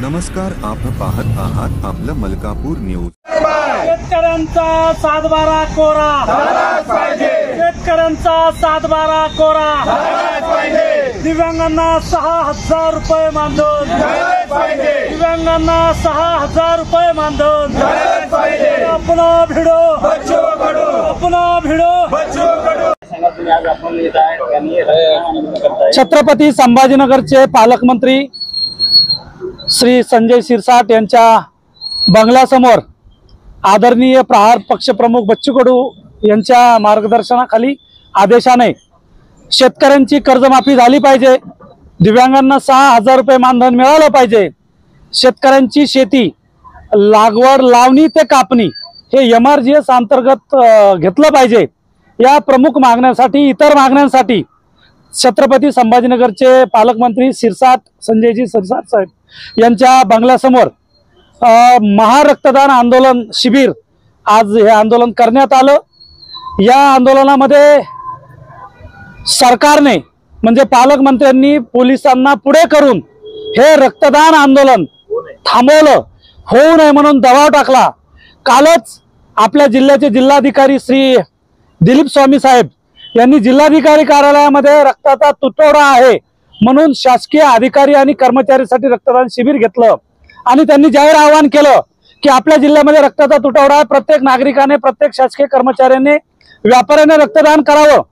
नमस्कार, आपण पाहत आहात आपलं मलकापूर न्यूज। शेतकऱ्यांचा 7/12 कोरा झालाच पाहिजे। शेतकऱ्यांचा 7/12 कोरा झालाच पाहिजे। दिव्यांगांना 6000 रुपये मानधन झालाच पाहिजे। दिव्यांगांना 6000 रुपये मानधन झालाच पाहिजे। अपना भिडो बच्चो कडो, अपना भिडो बच्चो कडो। छत्रपती संभाजीनगरचे पालकमंत्री श्री संजय शिरसाट यांच्या बंगल्यासमोर आदरणीय प्रहार पक्षप्रमुख बच्चू कडू यांच्या मार्गदर्शनाखाली आदेशाने शेतकऱ्यांची कर्जमाफी झाली पाहिजे। दिव्यांगांना 6000 रुपये मानधन मिळालं पाहिजे। शेतकऱ्यांची शेती लागवड लावणी ते कापणी हे MRGS अंतर्गत घेतलं पाहिजे। या प्रमुख मागण्यांसाठी इतर मागण्यांसाठी छत्रपती संभाजीनगरचे पालकमंत्री संजयजी शिरसाट साहेब यांच्या बंगल्यासमोर महारक्तदान आंदोलन शिबिर आज हे आंदोलन करण्यात आलं। या आंदोलनामध्ये सरकारने म्हणजे पालकमंत्र्यांनी पोलिसांना पुढे करून हे रक्तदान आंदोलन थांबवलं, होऊ नये म्हणून दबाव टाकला। कालच आपल्या जिल्ह्याचे जिल्हाधिकारी श्री दिलीप स्वामी साहेब यांनी जिल्हाधिकारी कार्यालयामध्ये रक्ताचा तुटवडा आहे म्हणून शासकीय अधिकारी आणि कर्मचाऱ्यांसाठी रक्तदान शिबिर घेतलं आणि त्यांनी जाहीर आवाहन केलं की आपल्या जिल्ह्यामध्ये रक्ताचा तुटवडा आहे, प्रत्येक नागरिकाने प्रत्येक शासकीय कर्मचाऱ्याने व्यापाऱ्याने रक्तदान करावं।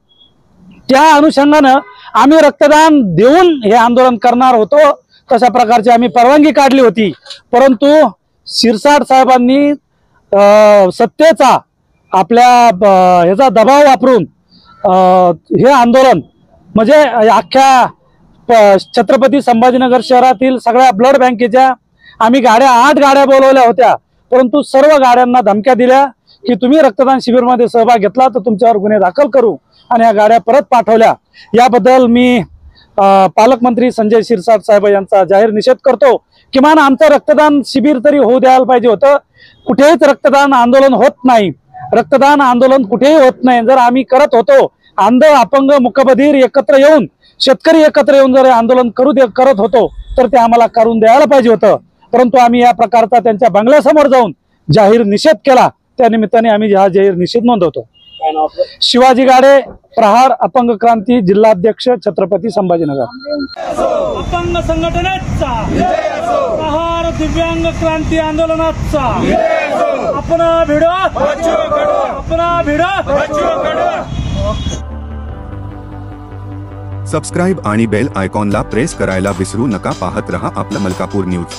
त्या अनुषंगानं आम्ही रक्तदान देऊन हे आंदोलन करणार होतो, तशा प्रकारची आम्ही परवानगी काढली होती। परंतु शिरसाट साहेबांनी सत्तेचा आपल्या ह्याचा दबाव वापरून हे आंदोलन म्हणजे अख्ख्या छत्रपती संभाजीनगर शहरातील सगळ्या ब्लड बँकेच्या आम्ही 8 गाड्या बोलवल्या होत्या, परंतु सर्व गाड्यांना धमक्या दिल्या की तुम्ही रक्तदान शिबिरमध्ये सहभाग घेतला तर तुमच्यावर गुन्हे दाखल करू आणि या गाड्या परत पाठवल्या। याबद्दल मी पालकमंत्री संजय शिरसाट साहेब यांचा जाहीर निषेध करतो। किमान आमचं रक्तदान शिबिर तरी होऊ द्यायला पाहिजे होतं। कुठेच रक्तदान आंदोलन होत नाही, रक्तदान आंदोलन कुठेही होत नाही। जर आम्ही करत होतो अंध अपंग मुकबधीर एकत्र येऊन शेतकरी एकत्र येऊन जर आंदोलन करत होतो तर ते आम्हाला करून द्यायला पाहिजे होतं, परंतु आम्ही या प्रकारचा त्यांच्या बंगल्यासमोर जाऊन जाहीर निषेध केला। त्या निमित्ताने आम्ही हा जाहीर निषेध नोंदवतो। शिवाजी गाडे, प्रहार अपंग क्रांती जिल्हाध्यक्ष, छत्रपती संभाजीनगर। अपंग संघटनेचा प्रहार दिव्यांग क्रांती आंदोलनाचा अपना भिडो बच्चो कडो, अपना भिडो बच्चो कडो। सबस्क्राइब आणि बेल आयकॉनला प्रेस करायला विसरू नका। पाहत रहा आपलं मलकापूर न्यूज।